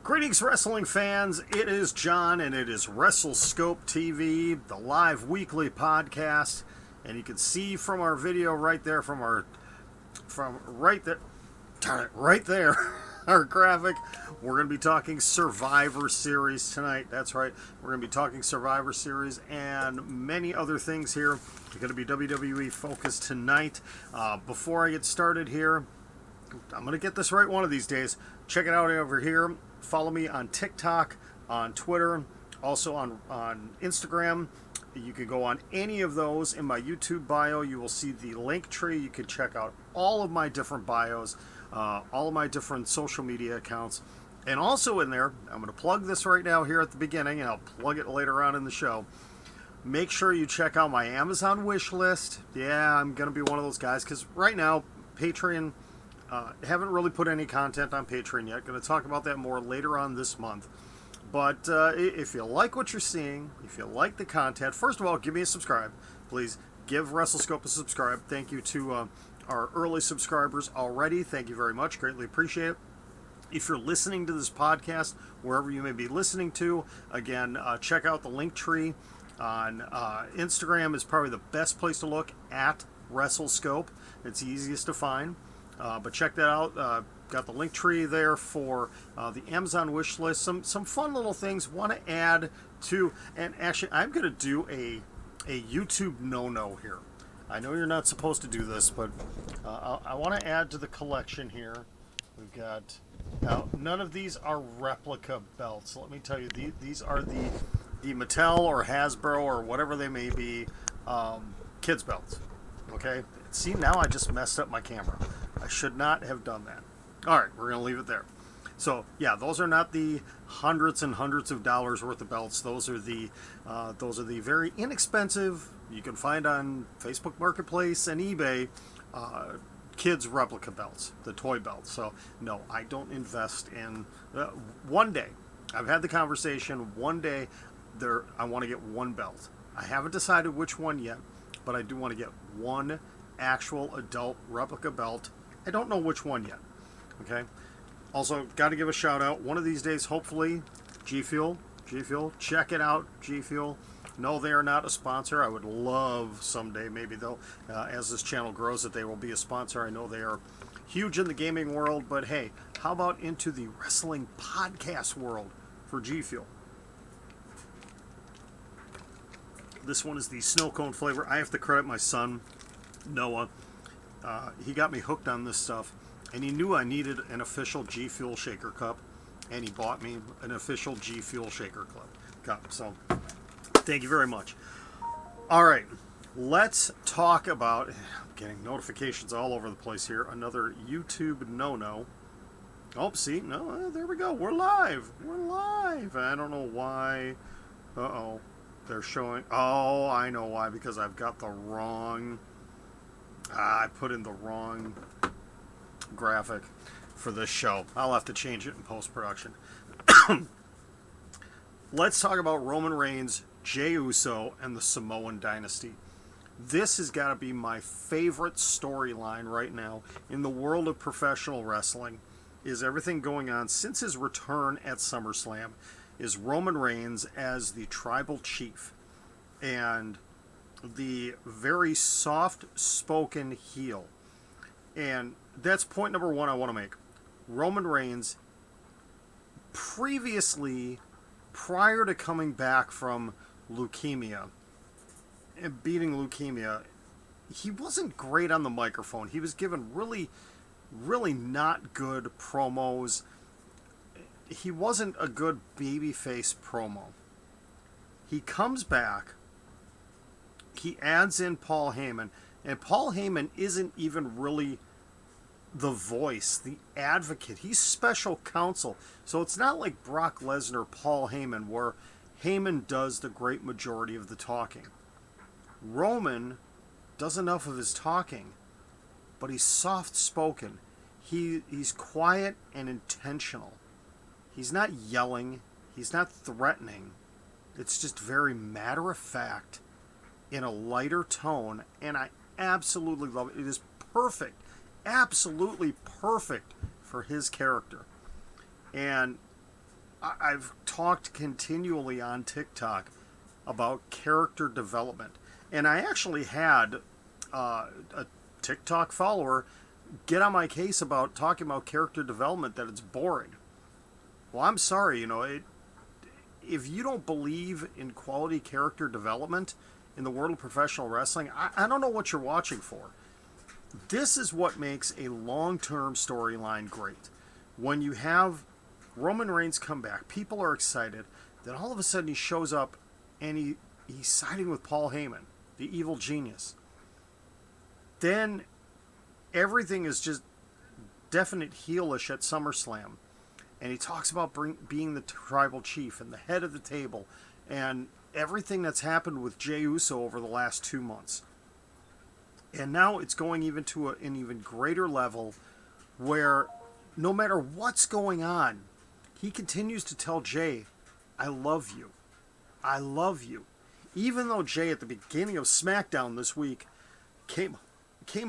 Greetings, wrestling fans. It is John, and it is WrestleScope TV, the live weekly podcast. And you can see from our video right there, right there, our graphic, we're going to be talking Survivor Series tonight. That's right. We're going to be talking Survivor Series and many other things here. It's going to be WWE focused tonight. Before I get started here, I'm going to get this right one of these days. Check it out over here. Follow me on TikTok, on Twitter, also on Instagram. You can go on any of those. In my YouTube bio, you will see the link tree. You can check out all of my different bios, all of my different social media accounts. And also in there, I'm going to plug this right now here at the beginning, and I'll plug it later on in the show. Make sure you check out my Amazon wish list. Yeah, I'm going to be one of those guys, because right now, Patreon... haven't really put any content on Patreon yet. Going to talk about that more later on this month. But if you like what you're seeing, if you like the content, first of all, give me a subscribe. Please give WrestleScope a subscribe. Thank you to our early subscribers already. Thank you very much. Greatly appreciate it. If you're listening to this podcast, wherever you may be listening to, again, check out the link tree on Instagram is probably the best place to look at WrestleScope. It's easiest to find. But check that out. Got the link tree there for the Amazon wish list. Some fun little things. Want to add to, and actually I'm going to do a YouTube no-no here. I know you're not supposed to do this, but I want to add to the collection here. We've got, now none of these are replica belts. Let me tell you, these are the Mattel or Hasbro or whatever they may be kids belts. Okay? See, now I just messed up my camera. I should not have done that. All right, we're going to leave it there. So, yeah, those are not the hundreds and hundreds of dollars worth of belts. Those are the very inexpensive, you can find on Facebook Marketplace and eBay, kids replica belts, the toy belts. So, no, I don't invest in... one day, I've had the conversation, one day, I want to get one belt. I haven't decided which one yet, but I do want to get one actual adult replica belt. I don't know which one yet. Okay. Also, got to give a shout out. One of these days, hopefully, G Fuel. Check it out, G Fuel. No, they are not a sponsor. I would love someday, maybe though, as this channel grows, that they will be a sponsor. I know they are huge in the gaming world, but hey, how about into the wrestling podcast world for G Fuel? This one is the snow cone flavor. I have to credit my son, Noah. He got me hooked on this stuff, and he knew I needed an official G Fuel shaker cup, and he bought me an official G Fuel shaker cup. So, thank you very much. All right, let's talk about... I'm getting notifications all over the place here. Another YouTube no-no. Oh, see? No, there we go. We're live. I don't know why. Uh-oh. They're showing... Oh, I know why. Because I've got the wrong... I put in the wrong graphic for this show. I'll have to change it in post-production. Let's talk about Roman Reigns, Jey Uso, and the Samoan Dynasty. This has got to be my favorite storyline right now in the world of professional wrestling. Is everything going on since his return at SummerSlam is Roman Reigns as the tribal chief and the very soft-spoken heel. And that's point number one I want to make. Roman Reigns, prior to coming back from leukemia, and beating leukemia, he wasn't great on the microphone. He was given really, really not good promos. He wasn't a good babyface promo. He comes back. He adds in Paul Heyman, and Paul Heyman isn't even really the voice, the advocate. He's special counsel. So it's not like Brock Lesnar, Paul Heyman, where Heyman does the great majority of the talking. Roman does enough of his talking, but he's soft-spoken. He's quiet and intentional. He's not yelling. He's not threatening. It's just very matter-of-fact, in a lighter tone, and I absolutely love it. It is perfect, absolutely perfect for his character. And I've talked continually on TikTok about character development. And I actually had a TikTok follower get on my case about talking about character development, that it's boring. Well, I'm sorry, if you don't believe in quality character development in the world of professional wrestling, I don't know what you're watching for. This is what makes a long-term storyline great. When you have Roman Reigns come back, people are excited. Then all of a sudden he shows up and he's siding with Paul Heyman, the evil genius. Then everything is just definite heelish at SummerSlam. And he talks about being the tribal chief and the head of the table and everything that's happened with Jey Uso over the last 2 months. And now it's going even to an even greater level where no matter what's going on, he continues to tell Jey, I love you. I love you. Even though Jey at the beginning of SmackDown this week came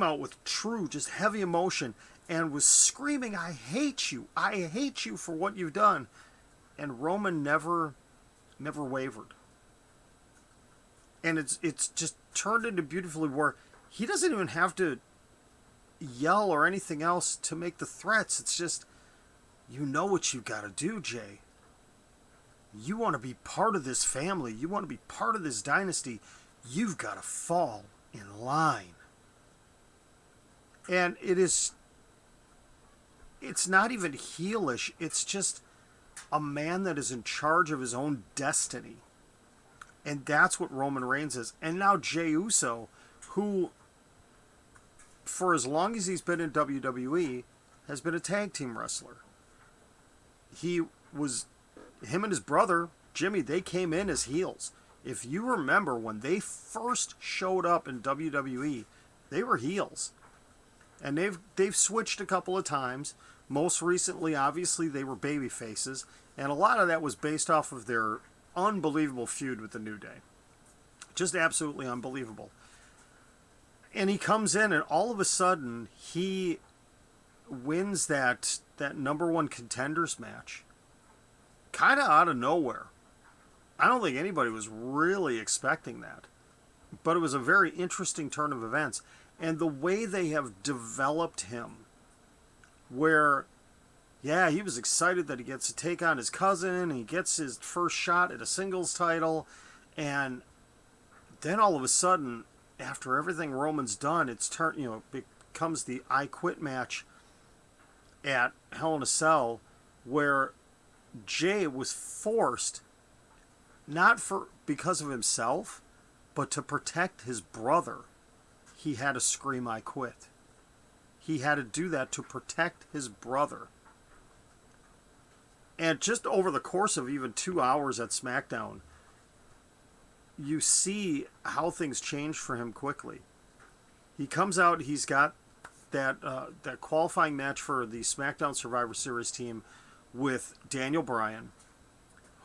out with true, just heavy emotion and was screaming, I hate you. I hate you for what you've done. And Roman never wavered. And it's just turned into beautifully where he doesn't even have to yell or anything else to make the threats. It's just, you know what you got to do, Jey. You want to be part of this family. You want to be part of this dynasty. You've got to fall in line. And it's not even heelish. It's just a man that is in charge of his own destiny. And that's what Roman Reigns is. And now Jey Uso, who, for as long as he's been in WWE, has been a tag team wrestler. Him and his brother, Jimmy, they came in as heels. If you remember, when they first showed up in WWE, they were heels. And they've switched a couple of times. Most recently, obviously, they were baby faces. And a lot of that was based off of their unbelievable feud with the New Day. Just absolutely unbelievable. And he comes in, and all of a sudden, he wins that number one contenders match. Kind of out of nowhere. I don't think anybody was really expecting that. But it was a very interesting turn of events. And the way they have developed him, where, yeah, he was excited that he gets to take on his cousin, and he gets his first shot at a singles title, and then all of a sudden, after everything Roman's done, it becomes the I Quit match at Hell in a Cell, where Jey was forced, not because of himself, but to protect his brother. He had to scream, I quit. He had to do that to protect his brother. And just over the course of even 2 hours at SmackDown, you see how things changed for him quickly. He comes out, he's got that qualifying match for the SmackDown Survivor Series team with Daniel Bryan,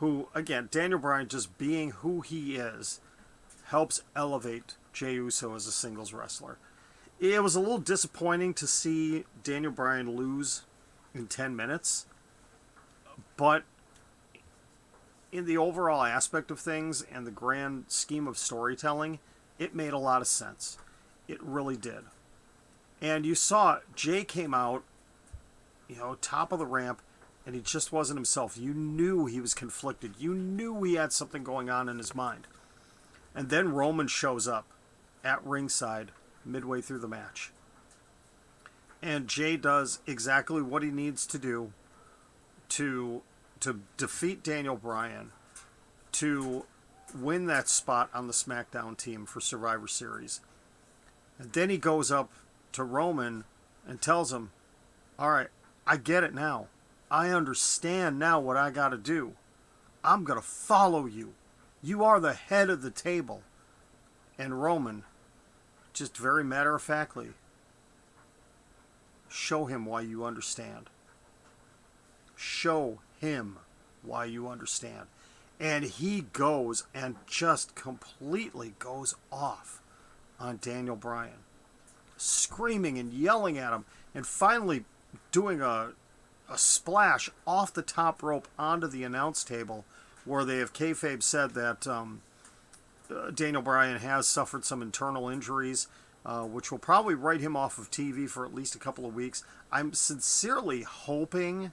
who, again, Daniel Bryan just being who he is, helps elevate Jey Uso as a singles wrestler. It was a little disappointing to see Daniel Bryan lose in 10 minutes, but in the overall aspect of things and the grand scheme of storytelling, it made a lot of sense. It really did. And you saw Jey came out, top of the ramp, and he just wasn't himself. You knew he was conflicted. You knew he had something going on in his mind. And then Roman shows up at ringside midway through the match. And Jey does exactly what he needs to do to defeat Daniel Bryan, to win that spot on the SmackDown team for Survivor Series. And then he goes up to Roman and tells him, all right, I get it now. I understand now what I got to do. I'm going to follow you. You are the head of the table. And Roman, just very matter-of-factly, show him why you understand. Show him why you understand. And he goes and just completely goes off on Daniel Bryan, screaming and yelling at him, and finally doing a a splash off the top rope onto the announce table, where they have kayfabe said that Daniel Bryan has suffered some internal injuries, which will probably write him off of TV for at least a couple of weeks. I'm sincerely hoping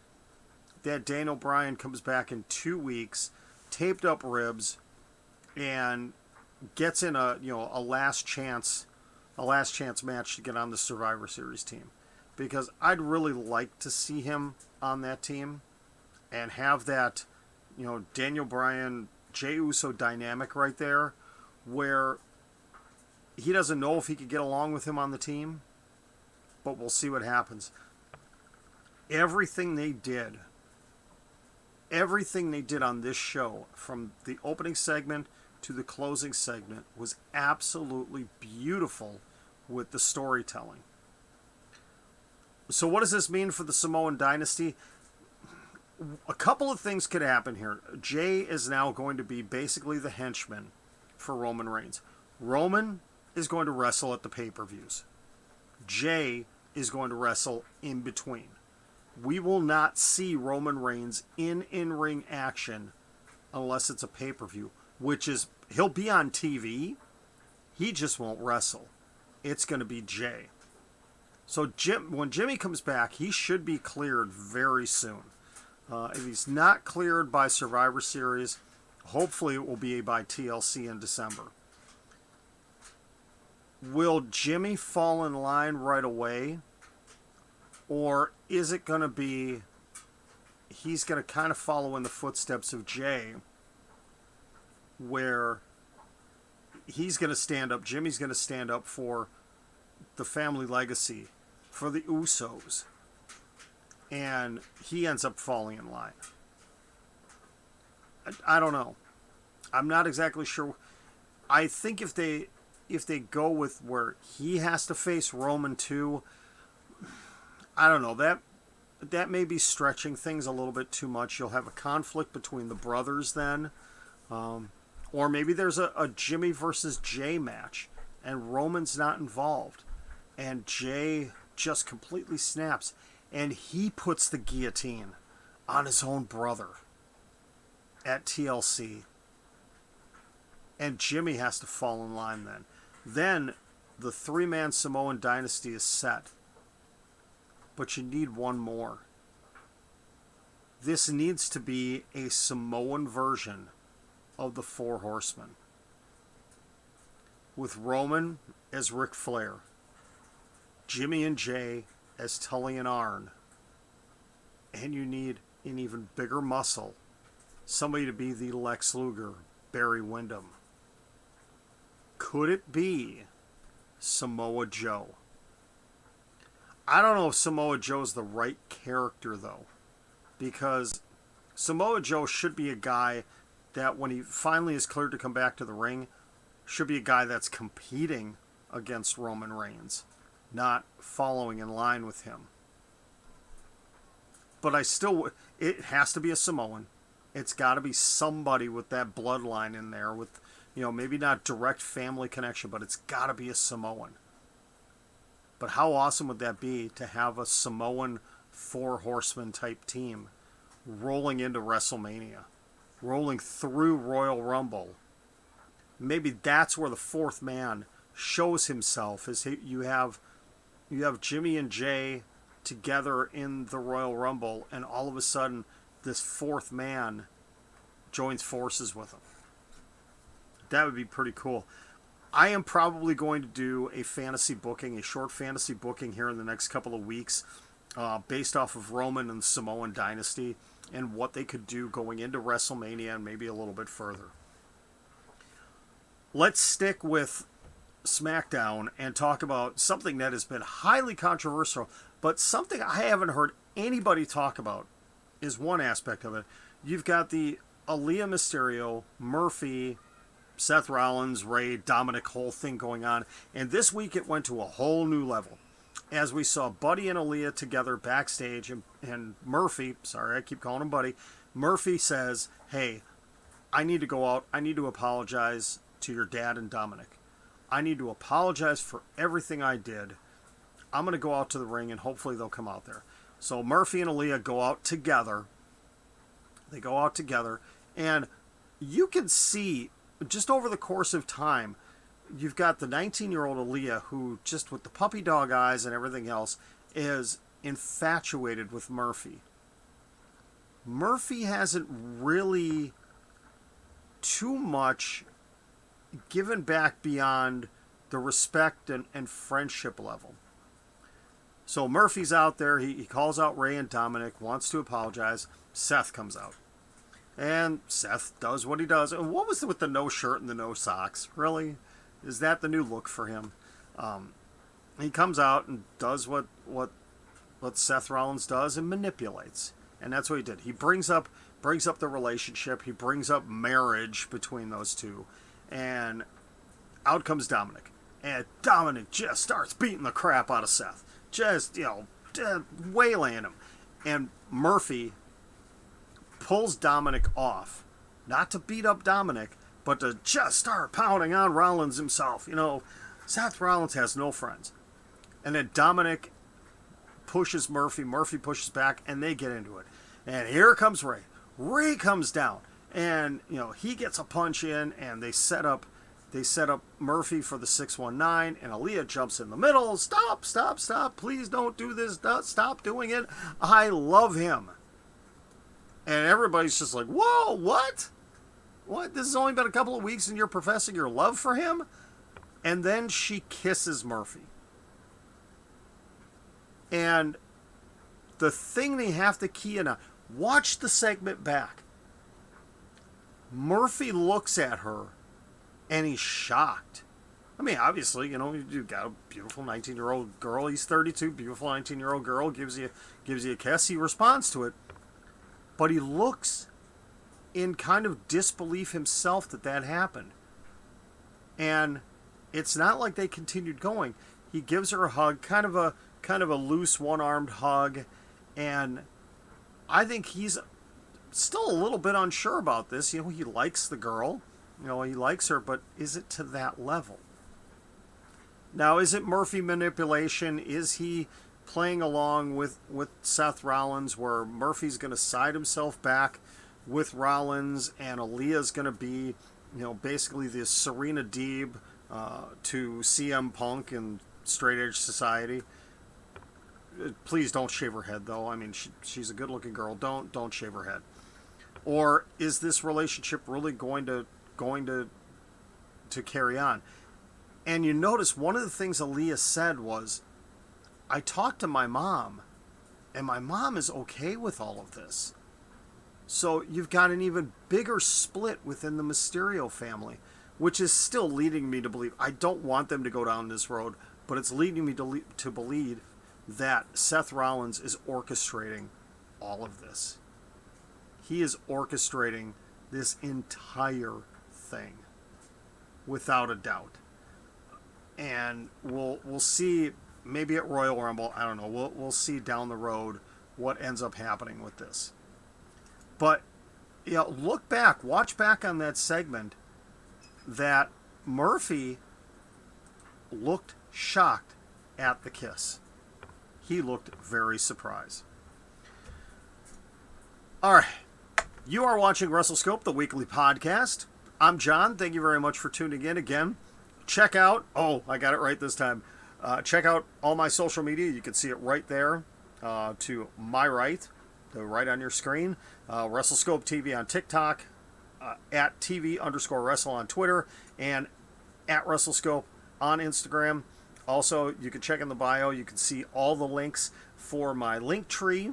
that Daniel Bryan comes back in 2 weeks, taped up ribs, and gets in a last chance match to get on the Survivor Series team, because I'd really like to see him on that team and have that Daniel Bryan Jey Uso dynamic right there, where he doesn't know if he could get along with him on the team, but we'll see what happens. Everything they did on this show, from the opening segment to the closing segment, was absolutely beautiful with the storytelling. So what does this mean for the Samoan Dynasty? A couple of things could happen here. Jey is now going to be basically the henchman for Roman Reigns. Roman is going to wrestle at the pay-per-views. Jey is going to wrestle in between. We will not see Roman Reigns in-ring action unless it's a pay-per-view, which is, he'll be on TV, he just won't wrestle. It's going to be Jey. So when Jimmy comes back, he should be cleared very soon. If he's not cleared by Survivor Series, hopefully it will be by TLC in December. Will Jimmy fall in line right away? Or is it going to be he's going to kind of follow in the footsteps of Jey, where he's going to stand up, Jimmy's going to stand up for the family legacy, for the Usos, and he ends up falling in line? I don't know. I'm not exactly sure. I think if they go with where he has to face Roman too, I don't know, that may be stretching things a little bit too much. You'll have a conflict between the brothers then, or maybe there's a Jimmy versus Jey match and Roman's not involved, and Jey just completely snaps and he puts the guillotine on his own brother at TLC, and Jimmy has to fall in line then. Then the 3-man Samoan Dynasty is set. But you need one more. This needs to be a Samoan version of the Four Horsemen, with Roman as Ric Flair, Jimmy and Jey as Tully and Arn, and you need an even bigger muscle, somebody to be the Lex Luger, Barry Windham. Could it be Samoa Joe? I don't know if Samoa Joe's the right character, though, because Samoa Joe should be a guy that, when he finally is cleared to come back to the ring, should be a guy that's competing against Roman Reigns, not following in line with him. But it has to be a Samoan. It's got to be somebody with that bloodline in there, with, maybe not direct family connection, but it's got to be a Samoan. But how awesome would that be to have a Samoan Four Horsemen type team rolling into WrestleMania, rolling through Royal Rumble? Maybe that's where the fourth man shows himself, is you have Jimmy and Jey together in the Royal Rumble, and all of a sudden this fourth man joins forces with them. That would be pretty cool. I am probably going to do a short fantasy booking here in the next couple of weeks, based off of Roman and the Samoan Dynasty and what they could do going into WrestleMania and maybe a little bit further. Let's stick with SmackDown and talk about something that has been highly controversial, but something I haven't heard anybody talk about is one aspect of it. You've got the Aaliyah, Mysterio, Murphy, Seth Rollins, Ray, Dominic whole thing going on. And this week it went to a whole new level, as we saw Buddy and Aaliyah together backstage, and Murphy, sorry, I keep calling him Buddy, Murphy says, hey, I need to go out. I need to apologize to your dad and Dominic. I need to apologize for everything I did. I'm going to go out to the ring and hopefully they'll come out there. So Murphy and Aaliyah go out together. They go out together, and you can see just over the course of time, you've got the 19-year-old Aaliyah who, just with the puppy dog eyes and everything else, is infatuated with Murphy. Murphy hasn't really too much given back beyond the respect and friendship level. So Murphy's out there. He calls out Ray and Dominic, wants to apologize. Seth comes out. And Seth does what he does. And what was it with the no shirt and the no socks? Really? Is that the new look for him? He comes out and does what Seth Rollins does and manipulates. And that's what he did. He brings up the relationship. He brings up marriage between those two. And out comes Dominic. And Dominic just starts beating the crap out of Seth. Just, waylaying him. And Murphy pulls Dominic off. Not to beat up Dominic, but to just start pounding on Rollins himself. Seth Rollins has no friends. And then Dominic pushes Murphy. Murphy pushes back, and they get into it. And here comes Ray. Ray comes down. And, he gets a punch in, and they set up Murphy for the 619, and Aaliyah jumps in the middle. Stop. Please don't do this. Stop doing it. I love him. And everybody's just like, whoa, what? What? This has only been a couple of weeks and you're professing your love for him? And then she kisses Murphy. And the thing they have to key in on, watch the segment back. Murphy looks at her and he's shocked. I mean, obviously, you've got a beautiful 19-year-old girl. He's 32, beautiful 19-year-old girl gives you a kiss. He responds to it. But he looks in kind of disbelief himself that happened. And it's not like they continued going. He gives her a hug, kind of a loose one-armed hug, and I think he's still a little bit unsure about this. He likes the girl, he likes her, but is it to that level? Now, is it Murphy manipulation? Is he playing along with Seth Rollins, where Murphy's going to side himself back with Rollins, and Aaliyah's going to be, basically the Serena Deeb to CM Punk and Straight Edge Society? Please don't shave her head, though. I mean, she's a good-looking girl. Don't shave her head. Or is this relationship really going to carry on? And you notice one of the things Aaliyah said was, I talked to my mom, and my mom is okay with all of this. So you've got an even bigger split within the Mysterio family, which is still leading me to believe, I don't want them to go down this road, but it's leading me to believe that Seth Rollins is orchestrating all of this. He is orchestrating this entire thing, without a doubt. And we'll see, maybe at Royal Rumble, I don't know, we'll see down the road what ends up happening with this. But, look back, watch back on that segment, that Murphy looked shocked at the kiss. He looked very surprised. All right. You are watching WrestleScope, the weekly podcast. I'm John. Thank you very much for tuning in again. Check out, I got it right this time. Check out all my social media. You can see it right there to my right, right on your screen. WrestleScope TV on TikTok, at TV_wrestle on Twitter, and at WrestleScope on Instagram. Also, you can check in the bio. You can see all the links for my link tree,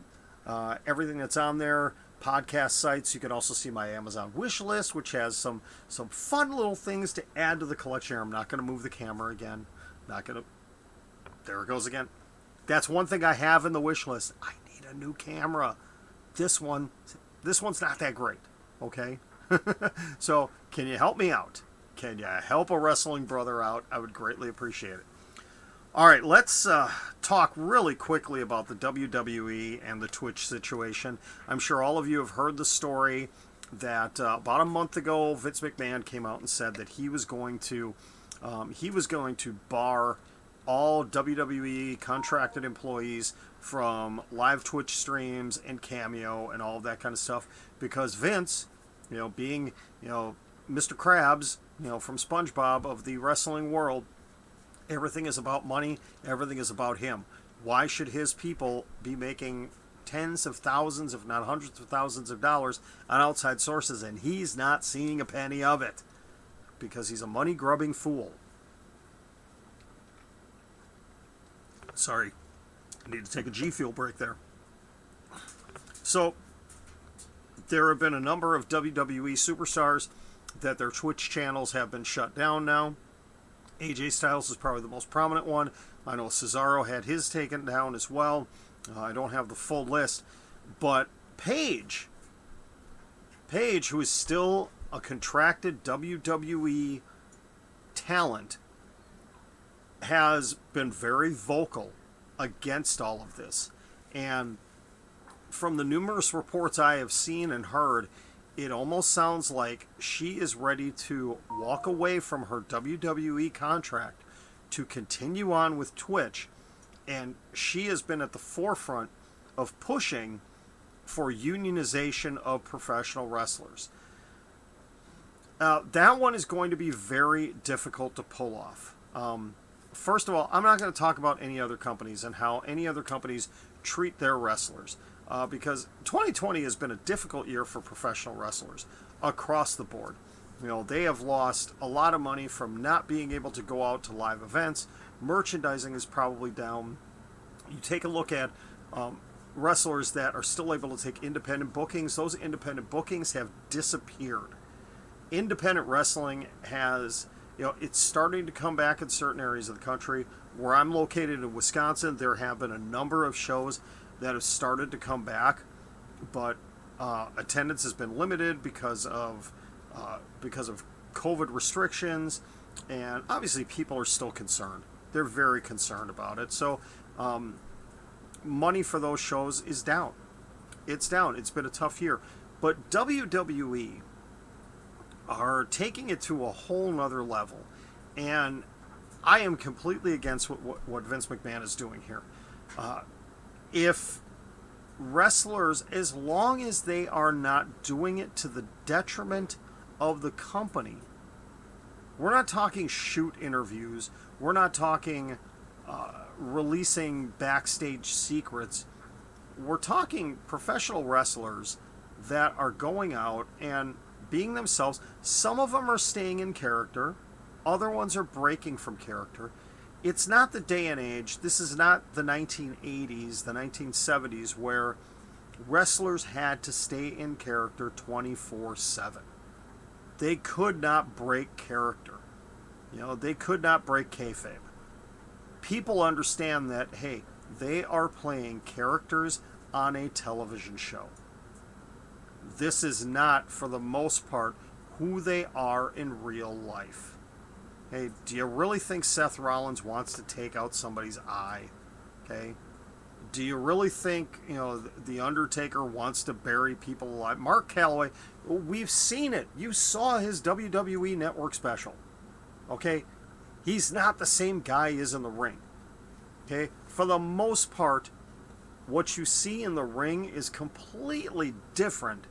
everything that's on there, podcast sites. You can also see my Amazon wish list, which has some fun little things to add to the collection. I'm not going to move the camera again. There it goes again. That's one thing I have in the wish list. I need a new camera. This one's not that great, okay? So, can you help me out? Can you help a wrestling brother out? I would greatly appreciate it. All right, let's talk really quickly about the WWE and the Twitch situation. I'm sure all of you have heard the story that about a month ago, Vince McMahon came out and said that he was going to bar all WWE contracted employees from live Twitch streams and Cameo and all of that kind of stuff, because Vince, being, Mr. Krabs, from SpongeBob of the wrestling world, everything is about money, everything is about him. Why should his people be making tens of thousands, if not hundreds of thousands of dollars on outside sources, and he's not seeing a penny of it? Because he's a money-grubbing fool. Sorry, I need to take a G Fuel break there. So, there have been a number of WWE superstars that their Twitch channels have been shut down now. AJ Styles is probably the most prominent one. I know Cesaro had his taken down as well. I don't have the full list. But Paige, who is still a contracted WWE talent, has been very vocal against all of this. And from the numerous reports I have seen and heard, it almost sounds like she is ready to walk away from her WWE contract to continue on with Twitch. And she has been at the forefront of pushing for unionization of professional wrestlers. That one is going to be very difficult to pull off. First of all, I'm not going to talk about any other companies and how any other companies treat their wrestlers, because 2020 has been a difficult year for professional wrestlers across the board. They have lost a lot of money from not being able to go out to live events. Merchandising is probably down. You take a look at wrestlers that are still able to take independent bookings. Those independent bookings have disappeared. Independent wrestling has... it's starting to come back in certain areas of the country. Where I'm located in Wisconsin, there have been a number of shows that have started to come back, but attendance has been limited because of COVID restrictions, and obviously people are still concerned. They're very concerned about it. So money for those shows is down. It's down. It's been a tough year. But WWE are taking it to a whole nother level. And I am completely against what Vince McMahon is doing here. If wrestlers, as long as they are not doing it to the detriment of the company, we're not talking shoot interviews, we're not talking releasing backstage secrets, we're talking professional wrestlers that are going out and being themselves. Some of them are staying in character, other ones are breaking from character. It's not the day and age. This is not the 1980s, the 1970s, where wrestlers had to stay in character 24/7. They could not break character. They could not break kayfabe. People understand that, hey, they are playing characters on a television show. This is not, for the most part, who they are in real life. Hey, do you really think Seth Rollins wants to take out somebody's eye? Okay? Do you really think, The Undertaker wants to bury people alive? Mark Calloway, we've seen it. You saw his WWE Network special. Okay? He's not the same guy he is in the ring. Okay? For the most part, what you see in the ring is completely different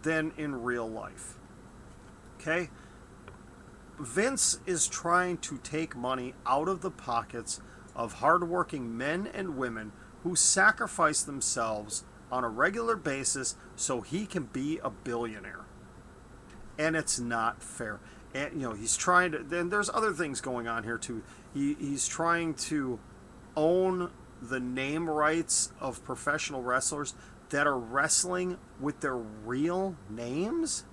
than in real life. Okay? Vince is trying to take money out of the pockets of hardworking men and women who sacrifice themselves on a regular basis so he can be a billionaire. And it's not fair. And, he's trying to... Then there's other things going on here, too. He's trying to own the name rights of professional wrestlers that are wrestling with their real names?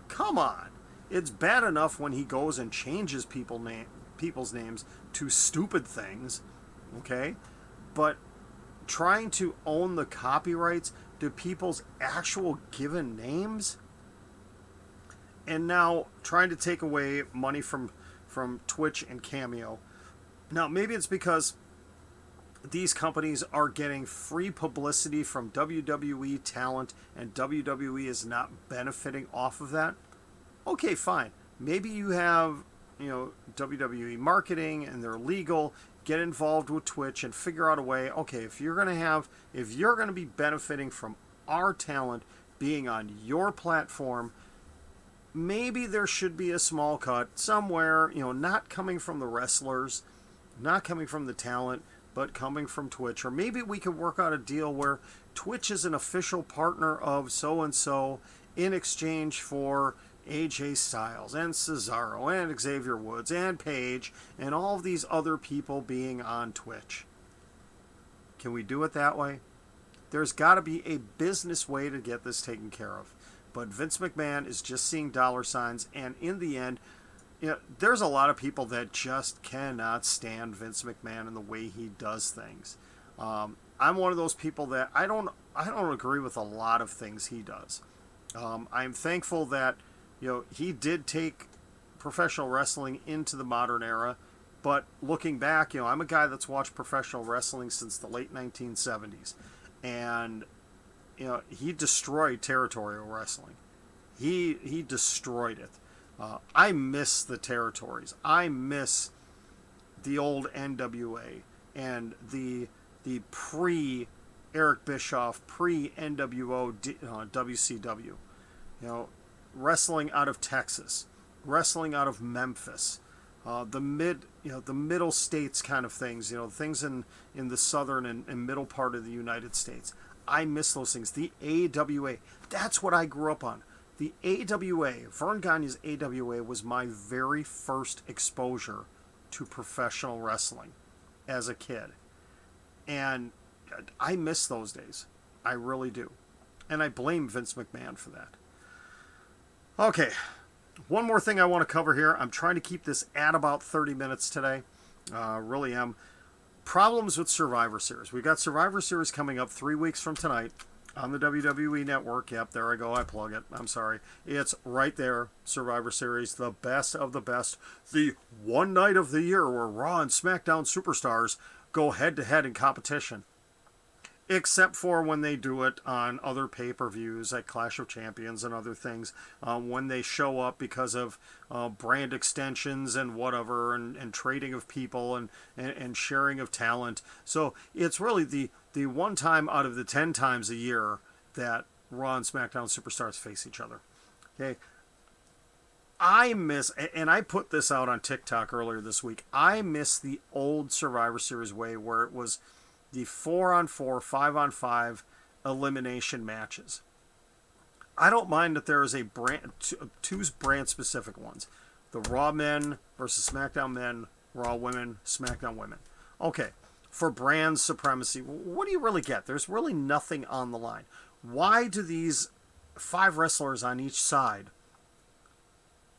Come on. It's bad enough when he goes and changes people's names to stupid things, okay? But trying to own the copyrights to people's actual given names, and now trying to take away money from Twitch and Cameo. Now, maybe it's because these companies are getting free publicity from WWE talent and WWE is not benefiting off of that. Okay, fine. Maybe you have WWE marketing and their legal, get involved with Twitch and figure out a way, okay, if you're going to be benefiting from our talent being on your platform, maybe there should be a small cut somewhere, not coming from the wrestlers, not coming from the talent, but coming from Twitch. Or maybe we could work out a deal where Twitch is an official partner of so-and-so in exchange for AJ Styles and Cesaro and Xavier Woods and Paige and all of these other people being on Twitch. Can we do it that way? There's got to be a business way to get this taken care of. But Vince McMahon is just seeing dollar signs, and in the end, there's a lot of people that just cannot stand Vince McMahon and the way he does things. I'm one of those people that I don't agree with a lot of things he does. I'm thankful that he did take professional wrestling into the modern era, but looking back, I'm a guy that's watched professional wrestling since the late 1970s, and he destroyed territorial wrestling. He destroyed it. I miss the territories. I miss the old NWA and the pre Eric Bischoff, pre NWO WCW. Wrestling out of Texas, wrestling out of Memphis, the middle states kind of things. Things in the southern and middle part of the United States. I miss those things. The AWA, that's what I grew up on. The AWA, Vern Gagne's AWA, was my very first exposure to professional wrestling as a kid. And I miss those days. I really do. And I blame Vince McMahon for that. Okay, one more thing I want to cover here. I'm trying to keep this at about 30 minutes today. Really am. Problems with Survivor Series. We've got Survivor Series coming up 3 weeks from tonight on the WWE Network. Yep, there I go. I plug it. I'm sorry. It's right there. Survivor Series, the best of the best. The one night of the year where Raw and SmackDown superstars go head-to-head in competition. Except for when they do it on other pay-per-views like Clash of Champions and other things, when they show up because of brand extensions and whatever, and trading of people and sharing of talent. So it's really the one time out of the 10 times a year that Raw and SmackDown superstars face each other. Okay, I miss, and I put this out on TikTok earlier this week, I miss the old Survivor Series way where it was the 4-on-4, 5-on-5 elimination matches. I don't mind that there is a two brand specific ones. The Raw men versus SmackDown men, Raw women, SmackDown women. Okay, for brand supremacy, what do you really get? There's really nothing on the line. Why do these 5 wrestlers on each side,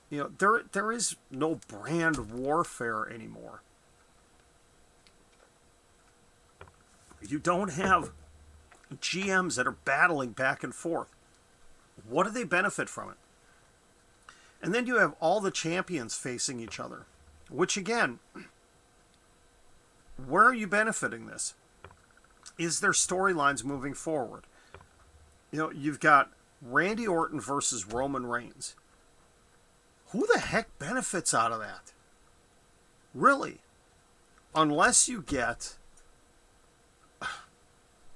there is no brand warfare anymore. You don't have GMs that are battling back and forth. What do they benefit from it? And then you have all the champions facing each other, which again, where are you benefiting this? Is there storylines moving forward? You've got Randy Orton versus Roman Reigns. Who the heck benefits out of that? Really? Unless you get...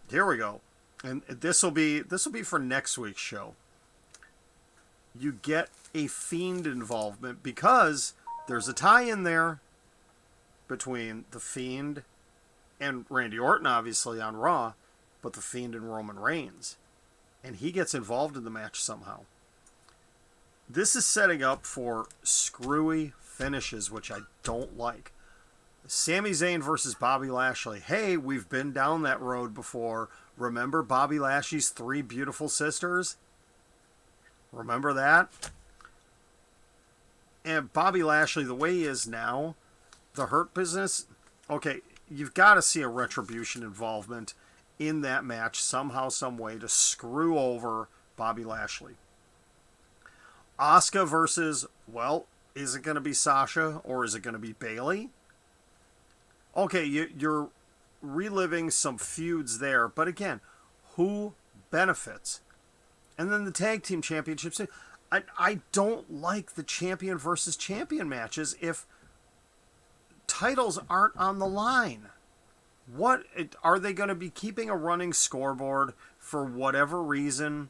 Here we go. And this will be for next week's show. You get a Fiend involvement because there's a tie-in there between the Fiend and Randy Orton, obviously, on Raw, but the Fiend and Roman Reigns. And he gets involved in the match somehow. This is setting up for screwy finishes, which I don't like. Sami Zayn versus Bobby Lashley. Hey, we've been down that road before. Remember Bobby Lashley's 3 beautiful sisters? Remember that? And Bobby Lashley, the way he is now, the Hurt Business, okay, you've got to see a Retribution involvement in that match somehow, some way to screw over Bobby Lashley. Asuka versus, well, is it going to be Sasha or is it going to be Bayley? Okay, you're reliving some feuds there, but again, who benefits? And then the tag team championships. I don't like the champion versus champion matches if titles aren't on the line. What are they going to be keeping a running scoreboard for whatever reason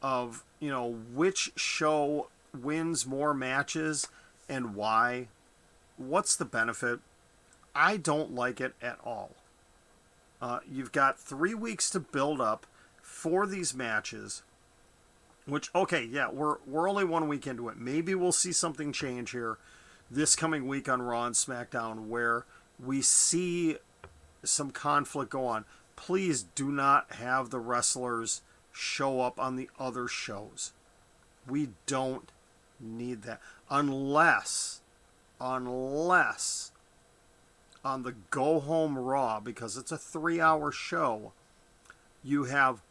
of, which show wins more matches and why? What's the benefit? I don't like it at all. You've got 3 weeks to build up for these matches, which, okay, yeah, we're only 1 week into it. Maybe we'll see something change here this coming week on Raw and SmackDown where we see some conflict go on. Please do not have the wrestlers show up on the other shows. We don't need that. Unless on the Go Home Raw, because it's a 3-hour show, you have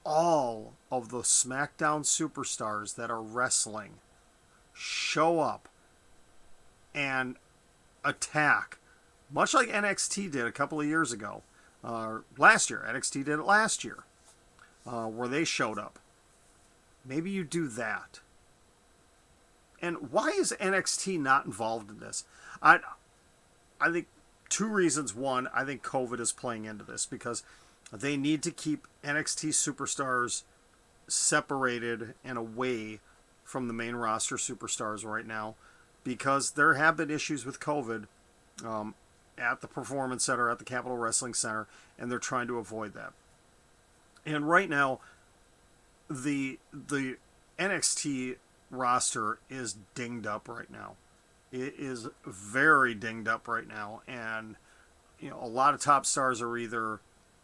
all of the SmackDown superstars that are wrestling show up and attack, much like NXT did a couple of years ago. Last year, NXT did it last year, where they showed up. Maybe you do that. And why is NXT not involved in this? I think 2 reasons. One, I think COVID is playing into this because they need to keep NXT superstars separated and away from the main roster superstars right now because there have been issues with COVID at the Performance Center, at the Capitol Wrestling Center, and they're trying to avoid that. And right now, the NXT roster is dinged up right now. It is very dinged up right now, and a lot of top stars are either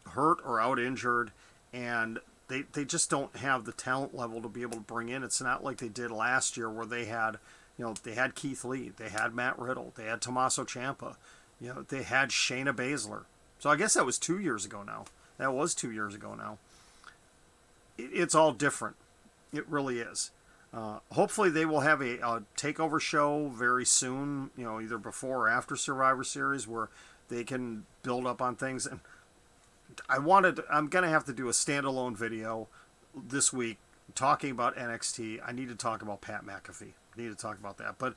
hurt or out injured, and they just don't have the talent level to be able to bring in. It's not like they did last year where they had they had Keith Lee, they had Matt Riddle, they had Tommaso Ciampa, they had Shayna Baszler. So I guess that was 2 years ago now. That was 2 years ago now. It's all different. It really is. Hopefully they will have a takeover show very soon, either before or after Survivor Series where they can build up on things. And I'm going to have to do a standalone video this week talking about NXT. I need to talk about Pat McAfee. I need to talk about that. But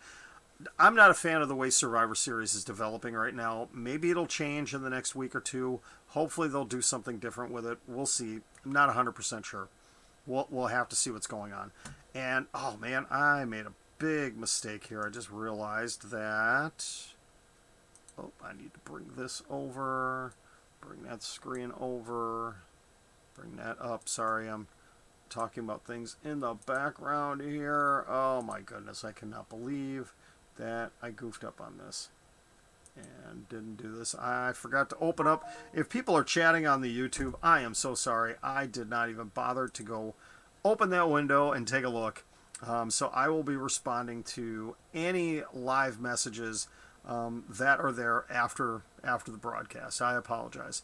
I'm not a fan of the way Survivor Series is developing right now. Maybe it'll change in the next week or two. Hopefully they'll do something different with it. We'll see. I'm not 100% sure. We'll have to see what's going on. And, oh man, I made a big mistake here. I just realized that. Oh, I need to bring this over. Bring that screen over. Bring that up. Sorry, I'm talking about things in the background here. Oh my goodness, I cannot believe that I goofed up on this and didn't do this. I forgot to open up. If people are chatting on the YouTube, I am so sorry. I did not even bother to go open that window and take a look. So I will be responding to any live messages that are there after the broadcast. I apologize.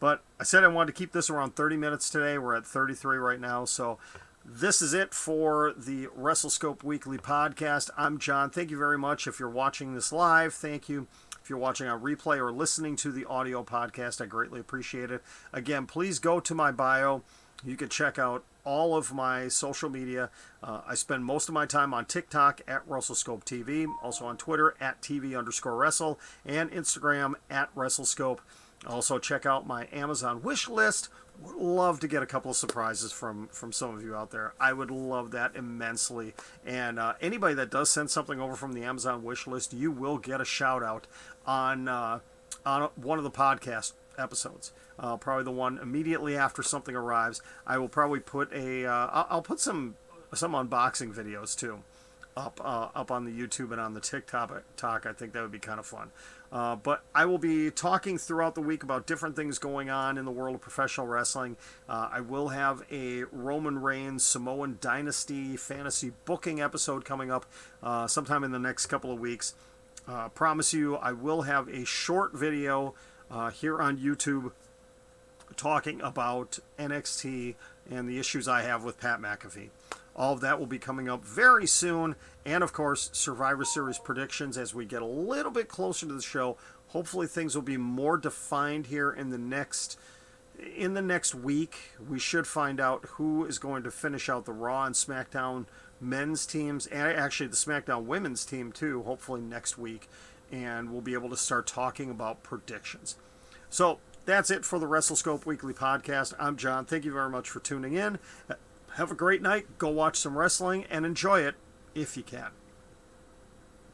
But I said I wanted to keep this around 30 minutes today. We're at 33 right now. So this is it for the WrestleScope Weekly Podcast. I'm John. Thank you very much. If you're watching this live, thank you. If you're watching on replay or listening to the audio podcast, I greatly appreciate it. Again, please go to my bio. You can check out all of my social media. I spend most of my time on TikTok at WrestleScope TV, also on Twitter at TV_Wrestle, and Instagram at WrestleScope. Also check out my Amazon wish list. Would love to get a couple of surprises from some of you out there. I would love that immensely. And anybody that does send something over from the Amazon wish list, you will get a shout out on one of the podcast episodes. Probably the one immediately after something arrives. I will probably put I'll put some unboxing videos too up on the YouTube and on the TikTok. I think that would be kind of fun. But I will be talking throughout the week about different things going on in the world of professional wrestling. I will have a Roman Reigns Samoan Dynasty fantasy booking episode coming up sometime in the next couple of weeks. Promise you, I will have a short video here on YouTube talking about NXT and the issues I have with Pat McAfee. All of that will be coming up very soon. And, of course, Survivor Series predictions as we get a little bit closer to the show. Hopefully things will be more defined here in the next week. We should find out who is going to finish out the Raw and SmackDown men's teams, and actually the SmackDown women's team too, hopefully next week. And we'll be able to start talking about predictions. So that's it for the WrestleScope Weekly Podcast. I'm John. Thank you very much for tuning in. Have a great night. Go watch some wrestling and enjoy it if you can.